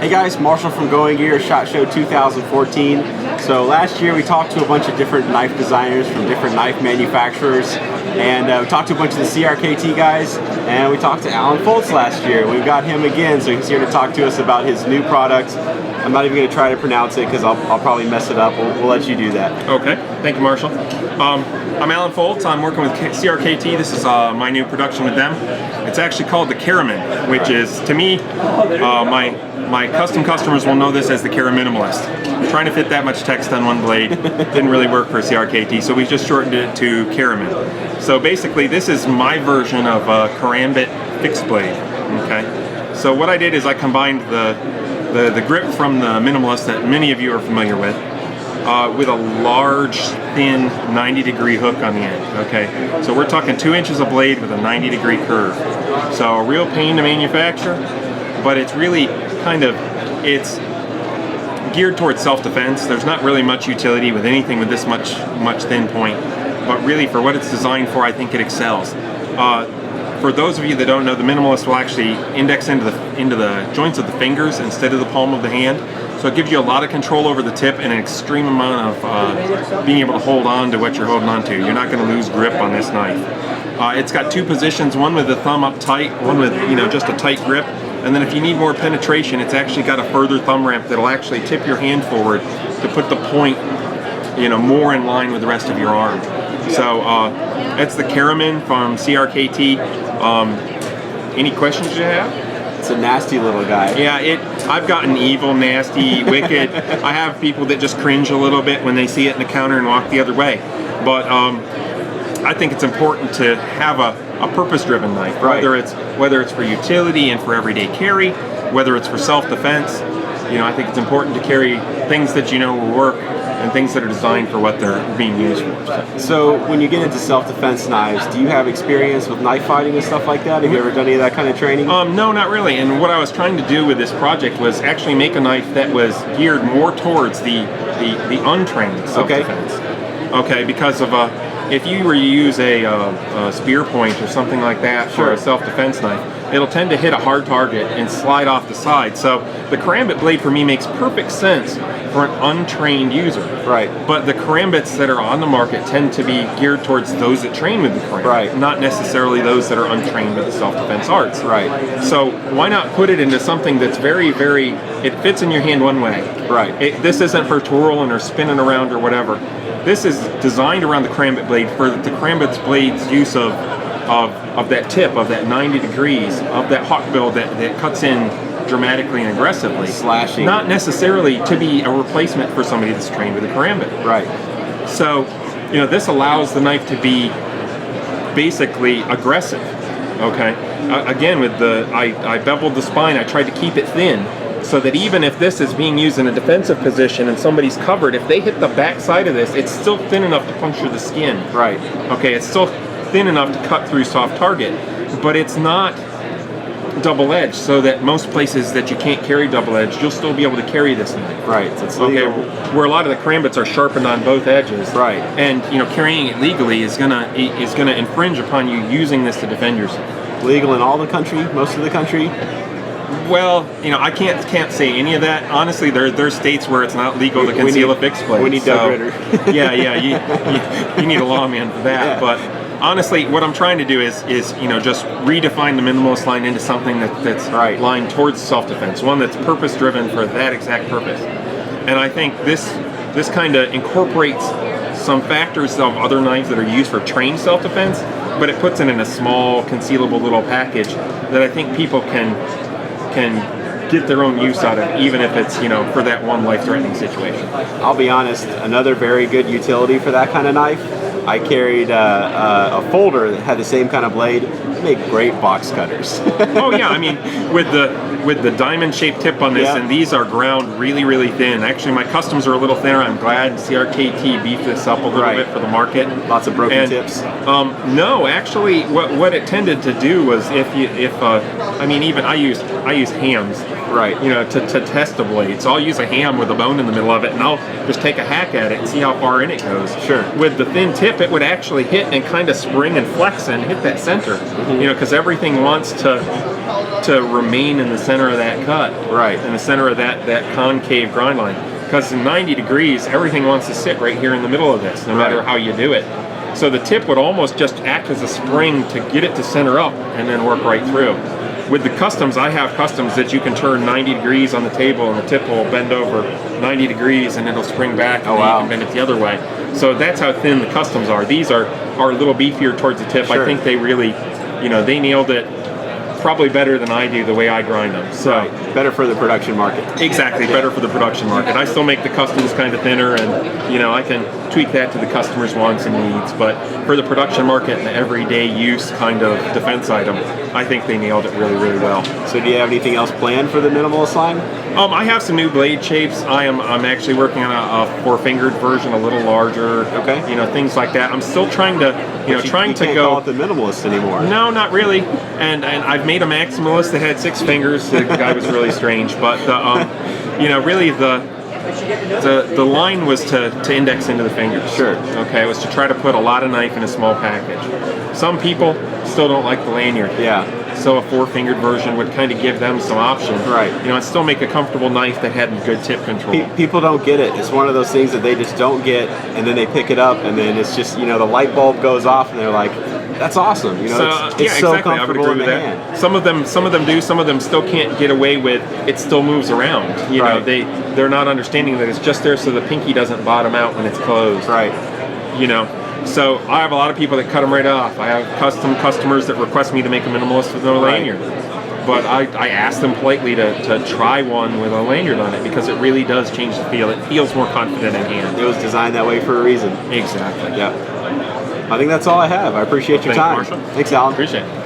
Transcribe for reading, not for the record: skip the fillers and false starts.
Hey guys, Marshall from Going Gear, SHOT Show 2014. So last year we talked to a bunch of different knife designers from different knife manufacturers, and we talked to a bunch of the CRKT guys, and we talked to Alan Folts last year. We've got him again, so he's here to talk to us about his new product. I'm not even going to try to pronounce it because I'll probably mess it up. We'll let you do that. Okay, thank you, Marshall. I'm Alan Folts. I'm working with CRKT. This is my new production with them. It's actually called the Caramin, which is, to me, my custom customers will know this as the Cara Minimalist. Trying to fit that much text on one blade didn't really work for CRKT, so we just shortened it to Caramin. So basically, this is my version of a Karambit fixed blade. Okay. So what I did is I combined the grip from the Minimalist that many of you are familiar with a large, thin 90-degree hook on the end. Okay. So we're talking 2 inches of blade with a 90-degree curve. So a real pain to manufacture, but it's really it's geared towards self-defense. There's not really much utility with anything with this much thin point, but really for what it's designed for, I think it excels. For those of you that don't know, the Minimalist will actually index into the joints of the fingers instead of the palm of the hand, so it gives you a lot of control over the tip and an extreme amount of being able to hold on to what you're holding on to. You're not going to lose grip on this knife. It's got 2 positions, one with the thumb up tight, one with just a tight grip. And then if you need more penetration, it's actually got a further thumb ramp that'll actually tip your hand forward to put the point, more in line with the rest of your arm. So that's the Caramin from CRKT. Any questions you have? It's a nasty little guy. Yeah, I've gotten evil, nasty, wicked. I have people that just cringe a little bit when they see it in the counter and walk the other way. But I think it's important to have a purpose-driven knife, right. whether it's for utility and for everyday carry, whether it's for self-defense. I think it's important to carry things that will work and things that are designed for what they're being used for. So when you get into self-defense knives, do you have experience with knife fighting and stuff like that? Have you ever done any of that kind of training? No, not really. And what I was trying to do with this project was actually make a knife that was geared more towards the untrained self-defense. Okay, because of if you were to use a spear point or something like that for a self-defense knife, it'll tend to hit a hard target and slide off the side. So the Karambit blade for me makes perfect sense for an untrained user. Right. But the Karambits that are on the market tend to be geared towards those that train with the Karambit, right. Not necessarily those that are untrained with the self-defense arts. Right. So why not put it into something that's very, very, it fits in your hand one way. Right. This isn't for twirling or spinning around or whatever. This is designed around the Karambit blade for the Karambit's blade's use of that tip, of that 90 degrees, of that hawk bill that cuts in dramatically and aggressively. Slashing. Not necessarily to be a replacement for somebody that's trained with a Karambit. Right. So, this allows the knife to be basically aggressive. Okay. Again, with I beveled the spine. I tried to keep it thin, so that even if this is being used in a defensive position and somebody's covered, if they hit the back side of this, it's still thin enough to puncture the skin. Right. Okay, it's still thin enough to cut through soft target, but it's not double-edged, so that most places that you can't carry double-edged, you'll still be able to carry this knife. Right. So it's okay. Where a lot of the Karambits are sharpened on both edges. Right. And carrying it legally is gonna infringe upon you using this to defend yourself. Legal in all the country, most of the country. Well, I can't say any of that. Honestly, there's states where it's not legal to conceal a fixed blade. We need Doug Ritter. yeah, you need a lawman for that. Yeah. But honestly, what I'm trying to do is just redefine the Minimalist line into something that's right. Lined towards self-defense, one that's purpose-driven for that exact purpose. And I think this kind of incorporates some factors of other knives that are used for trained self-defense, but it puts it in a small, concealable little package that I think people can get their own use out of, even if it's for that one life-threatening situation. I'll be honest, another very good utility for that kind of knife, I carried a folder that had the same kind of blade. They make great box cutters. Oh yeah, I mean with the diamond-shaped tip on this, and these are ground really, really thin. Actually, my customs are a little thinner. I'm glad CRKT beefed this up a little bit for the market. Lots of broken tips. No, actually, what it tended to do was I use hams. Right. To test the blade. So I'll use a ham with a bone in the middle of it, and I'll just take a hack at it and see how far in it goes. Sure. With the thin tip, tip, it would actually hit and kind of spring and flex and hit that center. You know, because everything wants to remain in the center of that cut, Right. in the center of that concave grind line. Because in 90 degrees, everything wants to sit right here in the middle of this, no matter how you do it. So the tip would almost just act as a spring to get it to center up and then work right through. With the customs, I have customs that you can turn 90 degrees on the table and the tip will bend over 90 degrees and it'll spring back and then you can bend it the other way. So that's how thin the customs are. These are a little beefier towards the tip. Sure. I think they really, you know, they nailed it probably better than I do the way I grind them. So better for the production market. Exactly, better for the production market. I still make the customs kind of thinner, and you know I can tweak that to the customer's wants and needs. But for the production market and the everyday use kind of defense item, I think they nailed it really, really well. So do you have anything else planned for the minimalist line? I have some new blade shapes. I'm actually working on a four-fingered version, a little larger. Okay. You know, things like that. I'm still trying to, You can't call it the minimalist anymore. No, not really. And I've made a maximalist that had 6 fingers. The guy was really strange, but you know, really the line was to index into the fingers. Sure. Okay, it was to try to put a lot of knife in a small package. Some people still don't like the lanyard. Yeah. So a 4-fingered version would kind of give them some options. Right. You know, and still make a comfortable knife that had good tip control. People don't get it. It's one of those things that they just don't get, and then they pick it up, and then it's just, you know, the light bulb goes off, and they're like, "That's awesome!" You know, it's so exactly. I would comfortable agree in with the that. hand. Some of them do. Some of them still can't get away with it. Still moves around. You know, they're not understanding that it's just there so the pinky doesn't bottom out when it's closed. Right. You know. So I have a lot of people that cut them right off. I have customers that request me to make a minimalist with no lanyard. But I asked them politely to try one with a lanyard on it because it really does change the feel. It feels more confident in hand. It was designed that way for a reason. Exactly. Yeah. I think that's all I have. I appreciate your time. Thank you, Marshall. Thanks, Alan. Appreciate it.